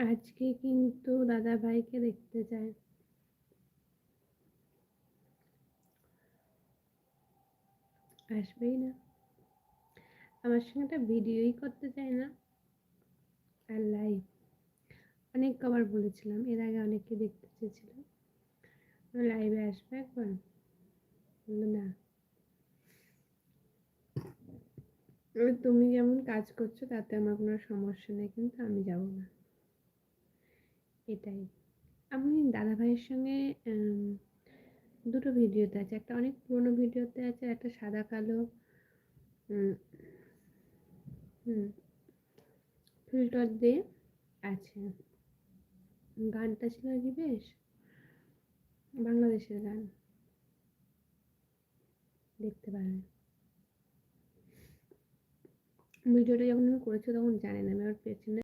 আজকে কিন্তু দাদা ভাইকে দেখতে চায়। আসবেই না। আমার সঙ্গে একটা ভিডিওই করতে চায় না। আর লাইভ অনেক কবার বলেছিলাম, এর আগে অনেককে দেখতে চেয়েছিল লাইভে আসবে একবার, বললো না। তুমি যেমন কাজ করছো তাতে আমার কোনো সমস্যা নেই, কিন্তু আমি যাব না, এটাই। আমি দাদা ভাইয়ের সঙ্গে দুটো ভিডিওতে আছে, একটা অনেক পুরোনো ভিডিওতে আছে, একটা সাদা কালো ফিল্টার দিয়ে আছে। গানটা ছিল কি বেশ, বাংলাদেশের গান, দেখতে পারেন। ভিডিওটা যখন আমি করেছি তখন জানেন আমি আমার পেছনে